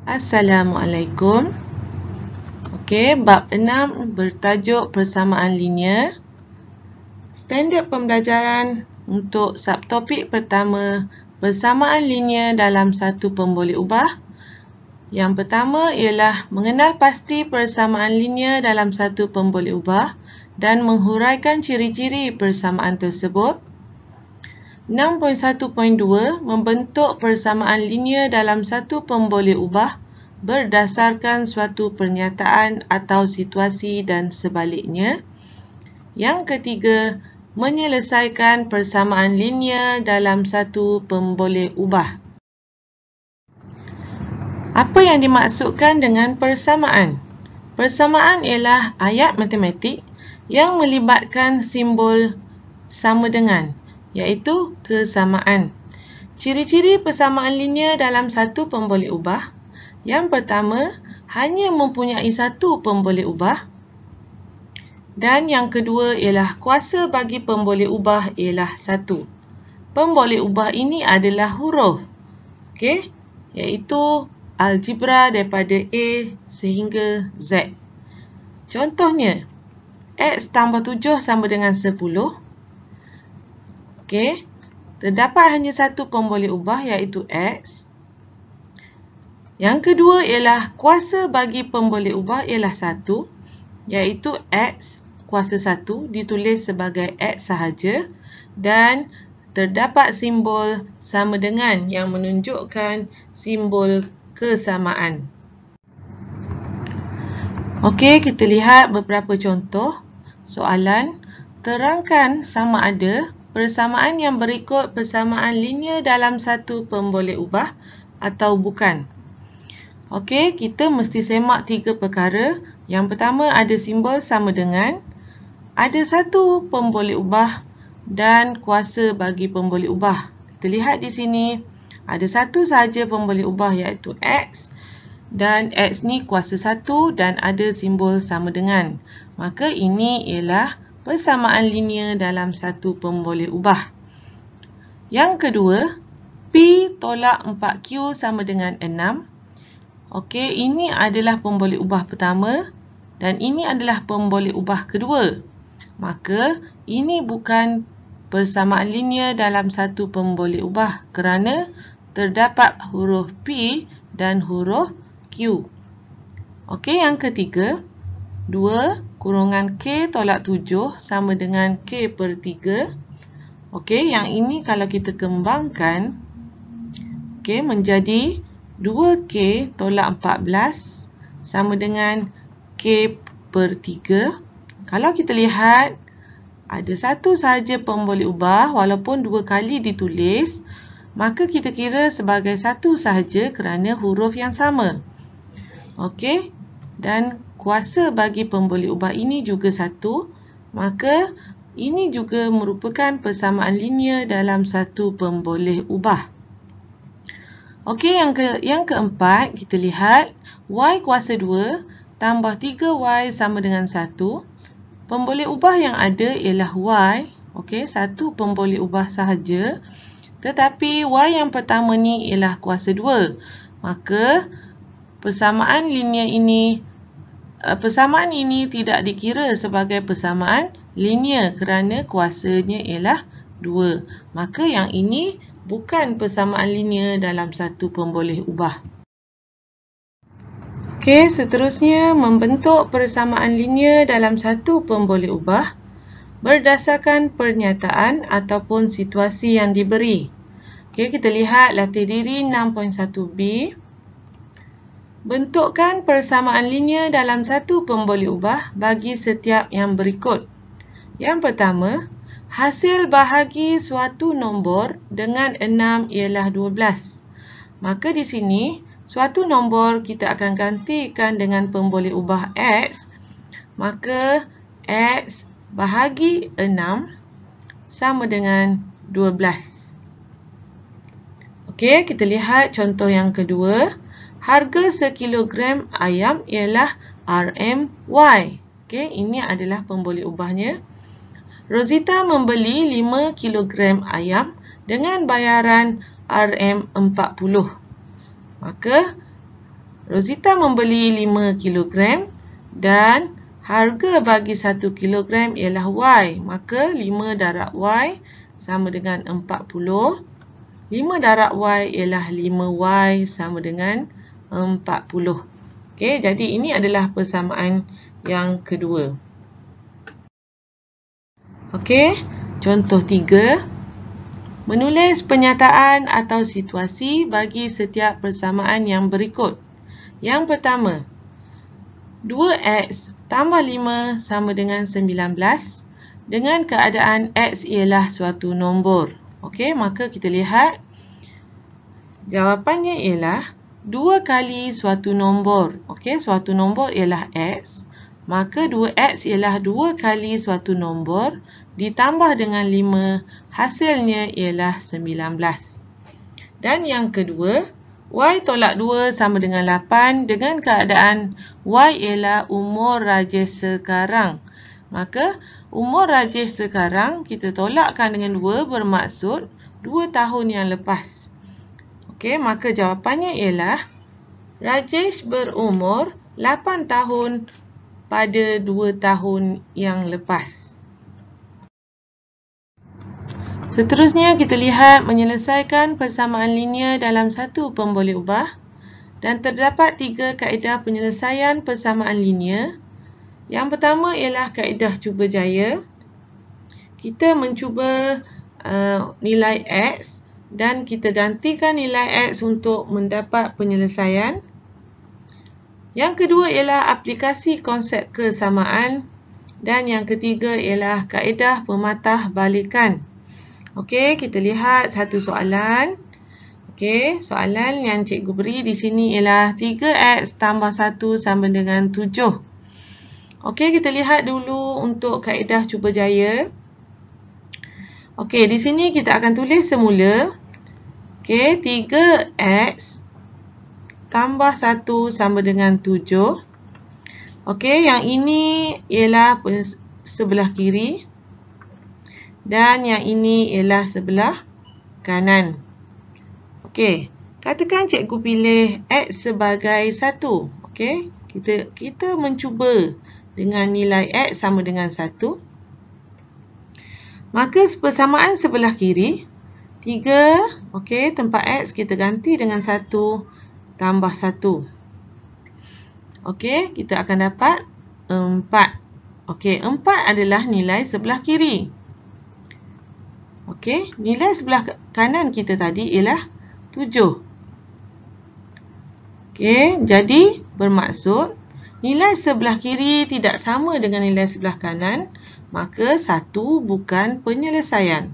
Assalamualaikum. Okey, bab 6 bertajuk persamaan linear. Standard pembelajaran untuk subtopik pertama, persamaan linear dalam satu pemboleh ubah. Yang pertama ialah mengenal pasti persamaan linear dalam satu pemboleh ubah dan menghuraikan ciri-ciri persamaan tersebut. 6.1.2 membentuk persamaan linear dalam satu pemboleh ubah berdasarkan suatu pernyataan atau situasi dan sebaliknya. Yang ketiga, menyelesaikan persamaan linear dalam satu pemboleh ubah. Apa yang dimaksudkan dengan persamaan? Persamaan ialah ayat matematik yang melibatkan simbol sama dengan, iaitu kesamaan. Ciri-ciri persamaan linear dalam satu pemboleh ubah. Yang pertama, hanya mempunyai satu pemboleh ubah. Dan yang kedua ialah kuasa bagi pemboleh ubah ialah 1. Pemboleh ubah ini adalah huruf, okey, iaitu algebra daripada A sehingga Z. Contohnya, X tambah 7 sama dengan 10. Okey, terdapat hanya satu pemboleh ubah iaitu X. Yang kedua ialah kuasa bagi pemboleh ubah ialah 1, iaitu X kuasa 1 ditulis sebagai X sahaja dan terdapat simbol sama dengan yang menunjukkan simbol kesamaan. Okey, kita lihat beberapa contoh soalan. Terangkan sama ada persamaan yang berikut persamaan linear dalam satu pemboleh ubah atau bukan. Okey, kita mesti semak 3 perkara. Yang pertama ada simbol sama dengan, ada satu pemboleh ubah dan kuasa bagi pemboleh ubah. Kita lihat di sini ada satu sahaja pemboleh ubah iaitu X dan X ni kuasa 1 dan ada simbol sama dengan. Maka ini ialah persamaan linear dalam satu pemboleh ubah. Yang kedua, P tolak 4Q sama dengan 6. Okey, ini adalah pemboleh ubah pertama dan ini adalah pemboleh ubah kedua. Maka, ini bukan persamaan linear dalam satu pemboleh ubah kerana terdapat huruf P dan huruf Q. Okey, yang ketiga, 2 kurungan K tolak 7 sama dengan K per 3. Okey, yang ini kalau kita kembangkan, okey, menjadi 2K tolak 14 sama dengan K per 3. Kalau kita lihat, ada satu sahaja pemboleh ubah walaupun 2 kali ditulis, maka kita kira sebagai satu sahaja kerana huruf yang sama. Okey, dan kuasa bagi pemboleh ubah ini juga 1, maka ini juga merupakan persamaan linear dalam satu pemboleh ubah. Okey, yang keempat, kita lihat Y kuasa 2 tambah 3Y sama dengan 1. Pemboleh ubah yang ada ialah Y. Okey, satu pemboleh ubah sahaja. Tetapi Y yang pertama ni ialah kuasa 2. Maka persamaan ini tidak dikira sebagai persamaan linear kerana kuasanya ialah 2. Maka yang ini bukan persamaan linear dalam satu pemboleh ubah. Okey, seterusnya membentuk persamaan linear dalam satu pemboleh ubah berdasarkan pernyataan ataupun situasi yang diberi. Okey, kita lihat latih diri 6.1b. Bentukkan persamaan linear dalam satu pemboleh ubah bagi setiap yang berikut. Yang pertama, hasil bahagi suatu nombor dengan 6 ialah 12. Maka di sini, suatu nombor kita akan gantikan dengan pemboleh ubah X. Maka X bahagi 6 sama dengan 12. Okey, kita lihat contoh yang kedua. Harga sekilogram ayam ialah RMY. Okey, ini adalah pemboleh ubahnya. Rosita membeli 5 kg ayam dengan bayaran RM40. Maka Rosita membeli 5 kilogram dan harga bagi 1 kilogram ialah Y. Maka 5 darab Y sama dengan 40. 5 darab Y ialah 5Y sama dengan 40. Okey, jadi ini adalah persamaan yang kedua. Okey, contoh 3. Menulis pernyataan atau situasi bagi setiap persamaan yang berikut. Yang pertama, 2X tambah 5 sama dengan 19 dengan keadaan X ialah suatu nombor. Okey, maka kita lihat jawapannya ialah 2 kali suatu nombor. Okey, suatu nombor ialah X. Maka 2X ialah 2 kali suatu nombor ditambah dengan 5, hasilnya ialah 19. Dan yang kedua, Y tolak 2 sama dengan 8 dengan keadaan Y ialah umur Rajesh sekarang. Maka umur Rajesh sekarang kita tolakkan dengan 2 bermaksud 2 tahun yang lepas. Okey, maka jawapannya ialah Rajesh berumur 8 tahun pada 2 tahun yang lepas. Seterusnya kita lihat menyelesaikan persamaan linear dalam satu pemboleh ubah dan terdapat 3 kaedah penyelesaian persamaan linear. Yang pertama ialah kaedah cuba jaya. Kita mencuba nilai X dan kita gantikan nilai X untuk mendapat penyelesaian. Yang kedua ialah aplikasi konsep kesamaan dan yang ketiga ialah kaedah pematahbalikan. Okey, kita lihat satu soalan. Okey, soalan yang cikgu beri di sini ialah 3X tambah 1 sama dengan 7. Okey, kita lihat dulu untuk kaedah cuba jaya. Okey, di sini kita akan tulis semula. Okey, 3X tambah 1 sama dengan 7. Okey, yang ini ialah sebelah kiri. Dan yang ini ialah sebelah kanan. Okey, katakan cikgu pilih X sebagai 1. Okey, kita mencuba dengan nilai X sama dengan 1. Maka persamaan sebelah kiri, 3, okey, tempat X kita ganti dengan 1 tambah 1. Okey, kita akan dapat 4. Okey, 4 adalah nilai sebelah kiri. Okey, nilai sebelah kanan kita tadi ialah 7. Okey, jadi bermaksud nilai sebelah kiri tidak sama dengan nilai sebelah kanan, maka 1 bukan penyelesaian.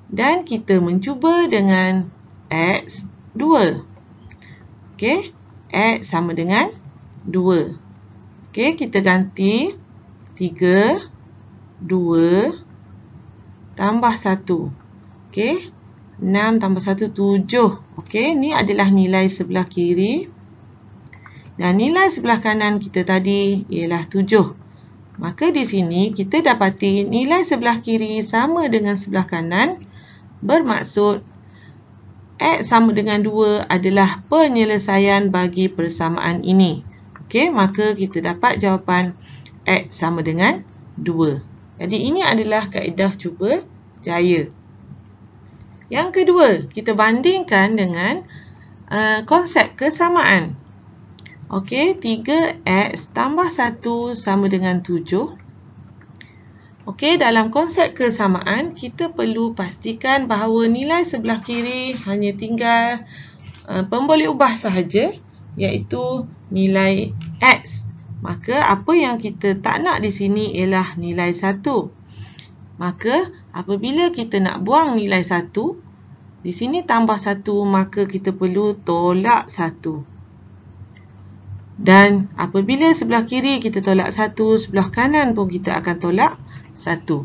Dan kita mencuba dengan X 2. Okey, X sama dengan 2. Okey, kita ganti 3, 2, tambah 1. Okey, 6 tambah 1, 7. Okey, ni adalah nilai sebelah kiri. Dan nilai sebelah kanan kita tadi ialah 7. Maka di sini kita dapati nilai sebelah kiri sama dengan sebelah kanan. Bermaksud X sama dengan 2 adalah penyelesaian bagi persamaan ini. Okey, maka kita dapat jawapan X sama dengan 2. Jadi ini adalah kaedah cuba jaya. Yang kedua, kita bandingkan dengan konsep kesamaan. Okey, 3X tambah 1 sama dengan 7. Okey, dalam konsep kesamaan, kita perlu pastikan bahawa nilai sebelah kiri hanya tinggal pemboleh ubah sahaja, iaitu nilai X. Maka apa yang kita tak nak di sini ialah nilai 1. Maka apabila kita nak buang nilai 1, di sini tambah 1, maka kita perlu tolak 1. Dan apabila sebelah kiri kita tolak 1, sebelah kanan pun kita akan tolak 1.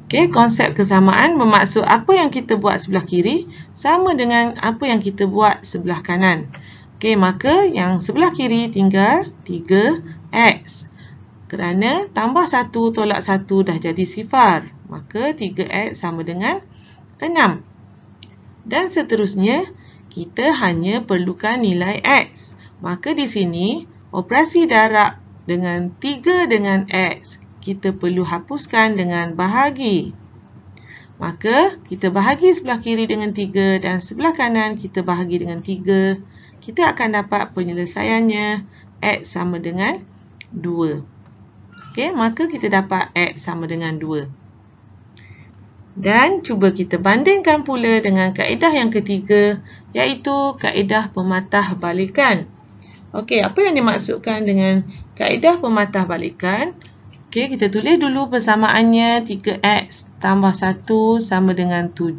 Okey, konsep kesamaan bermaksud apa yang kita buat sebelah kiri sama dengan apa yang kita buat sebelah kanan. Okey, maka yang sebelah kiri tinggal 3X. Kerana tambah 1 tolak 1 dah jadi sifar. Maka 3X sama dengan 6. Dan seterusnya, kita hanya perlukan nilai X. Maka di sini, operasi darab dengan 3 dengan X, kita perlu hapuskan dengan bahagi. Maka, kita bahagi sebelah kiri dengan 3 dan sebelah kanan kita bahagi dengan 3. Kita akan dapat penyelesaiannya X sama dengan 2. Okey, maka kita dapat X sama dengan 2. Dan cuba kita bandingkan pula dengan kaedah yang ketiga, iaitu kaedah pematah balikan. Okey, apa yang dimaksudkan dengan kaedah pematah balikan? Okey, kita tulis dulu persamaannya 3X tambah 1 sama dengan 7.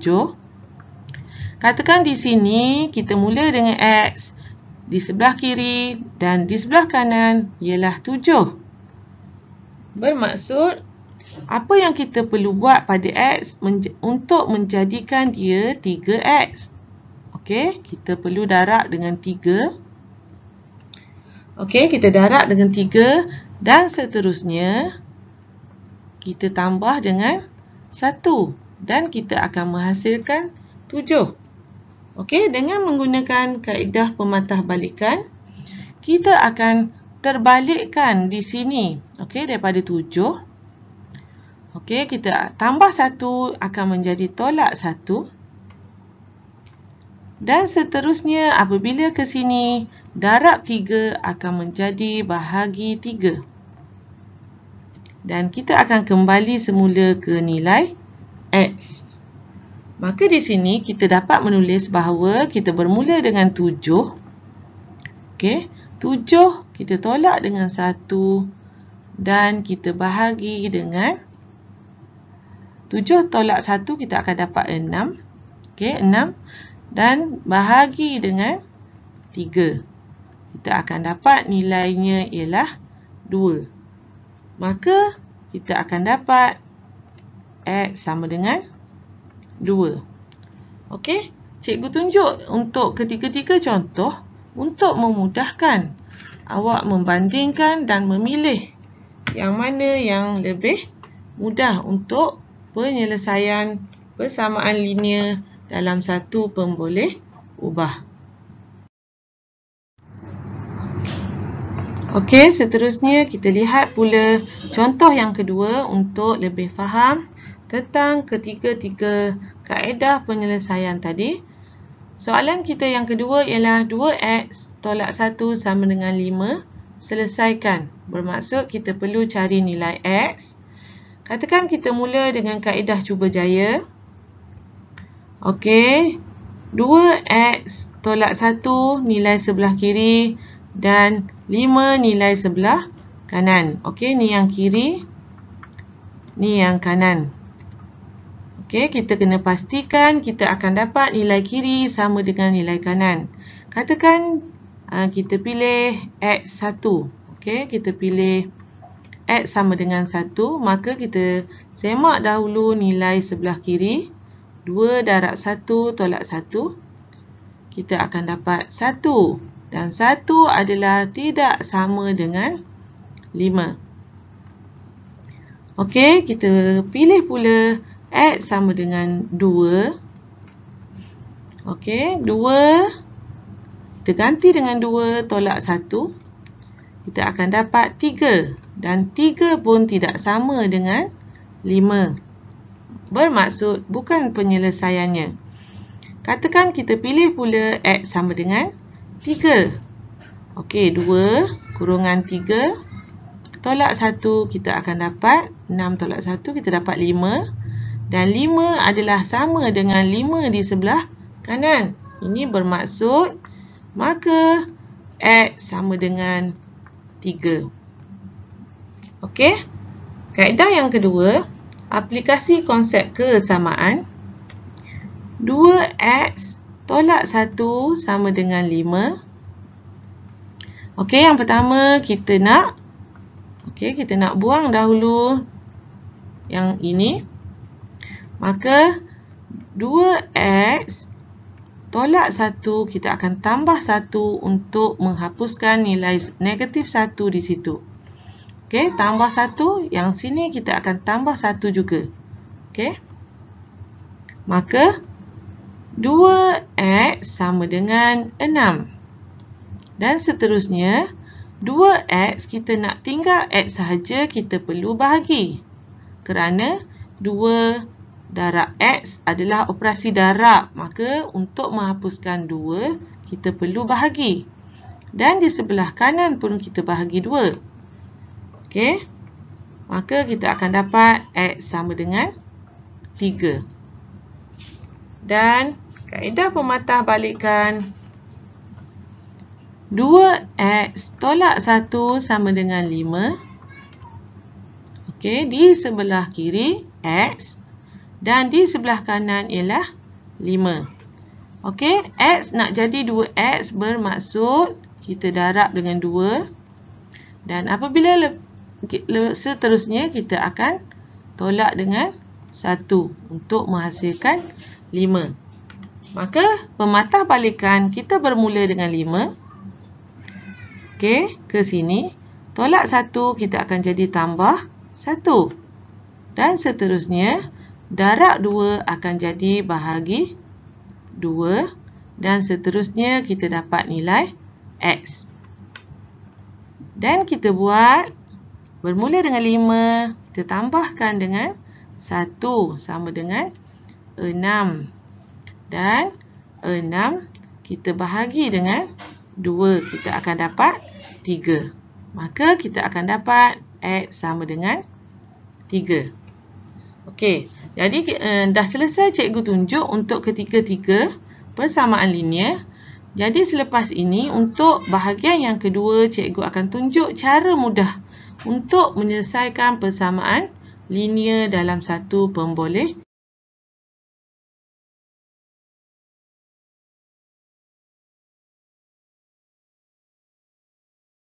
Katakan di sini kita mula dengan X di sebelah kiri dan di sebelah kanan ialah 7. Bermaksud, apa yang kita perlu buat pada X untuk menjadikan dia 3X? Okey, kita perlu darab dengan 3. Okey, kita darab dengan 3 dan seterusnya kita tambah dengan 1 dan kita akan menghasilkan 7. Okey, dengan menggunakan kaedah pematah balikan, kita akan terbalikkan di sini. Okey, daripada 7. Okey, kita tambah 1 akan menjadi tolak 1. Dan seterusnya apabila ke sini, darab 3 akan menjadi bahagi 3. Dan kita akan kembali semula ke nilai X. Maka di sini kita dapat menulis bahawa kita bermula dengan 7. Okey, 7 kita tolak dengan 1 dan kita bahagi dengan 7 tolak 1 kita akan dapat 6. Okey, 6. Dan bahagi dengan 3. Kita akan dapat nilainya ialah 2. Maka kita akan dapat X sama dengan 2. Okey, cikgu tunjuk untuk ketiga-tiga contoh untuk memudahkan awak membandingkan dan memilih yang mana yang lebih mudah untuk penyelesaian persamaan linear dalam satu pemboleh ubah. Okey, seterusnya kita lihat pula contoh yang kedua untuk lebih faham tentang ketiga-tiga kaedah penyelesaian tadi. Soalan kita yang kedua ialah 2X tolak 1 sama dengan 5. Selesaikan. Bermaksud kita perlu cari nilai X. Katakan kita mula dengan kaedah cuba jaya. Okey, 2X tolak 1 nilai sebelah kiri dan 5 nilai sebelah kanan. Okey, ni yang kiri, ni yang kanan. Okey, kita kena pastikan kita akan dapat nilai kiri sama dengan nilai kanan. Katakan kita pilih X1. Okey, kita pilih X sama dengan 1. Maka kita semak dahulu nilai sebelah kiri. 2 darab 1 tolak 1. Kita akan dapat 1. Dan 1 adalah tidak sama dengan 5. Okey, kita pilih pula X sama dengan 2. Okey, 2. Kita ganti dengan 2 tolak 1. Kita akan dapat 3. Dan 3 pun tidak sama dengan 5. Bermaksud bukan penyelesaiannya. Katakan kita pilih pula X sama dengan 3. Okey, 2 kurungan 3 tolak 1 kita akan dapat 6 tolak 1 kita dapat 5. Dan 5 adalah sama dengan 5 di sebelah kanan. Ini bermaksud maka X sama dengan 3. Okey. Kaedah yang kedua, aplikasi konsep kesamaan. 2X tolak 1 sama dengan 5. Okey, yang pertama kita nak buang dahulu yang ini. Maka 2X tolak 1 kita akan tambah 1 untuk menghapuskan nilai negatif 1 di situ. Okey, tambah 1, yang sini kita akan tambah 1 juga. Okey. Maka 2X sama dengan 6. Dan seterusnya, 2X kita nak tinggal X sahaja, kita perlu bahagi. Kerana 2 darab X adalah operasi darab. Maka untuk menghapuskan 2, kita perlu bahagi. Dan di sebelah kanan pun kita bahagi 2. Okey. Maka kita akan dapat X sama dengan 3. Dan kaedah pematahbalikan 2X tolak 1 sama dengan 5. Okey, di sebelah kiri X dan di sebelah kanan ialah 5. Okey, X nak jadi 2X bermaksud kita darab dengan 2. Dan apabila seterusnya kita akan tolak dengan 1 untuk menghasilkan 5. Maka pematahbalikan kita bermula dengan 5. Okey, ke sini. Tolak 1 kita akan jadi tambah 1. Dan seterusnya, darab 2 akan jadi bahagi 2. Dan seterusnya kita dapat nilai X. Dan kita buat bermula dengan 5. Kita tambahkan dengan 1 sama dengan 6. Dan 6 kita bahagi dengan 2, kita akan dapat 3. Maka kita akan dapat X sama dengan 3. Okey, jadi dah selesai cikgu tunjuk untuk ketiga-tiga persamaan linear. Jadi selepas ini untuk bahagian yang kedua, cikgu akan tunjuk cara mudah untuk menyelesaikan persamaan linear dalam satu pemboleh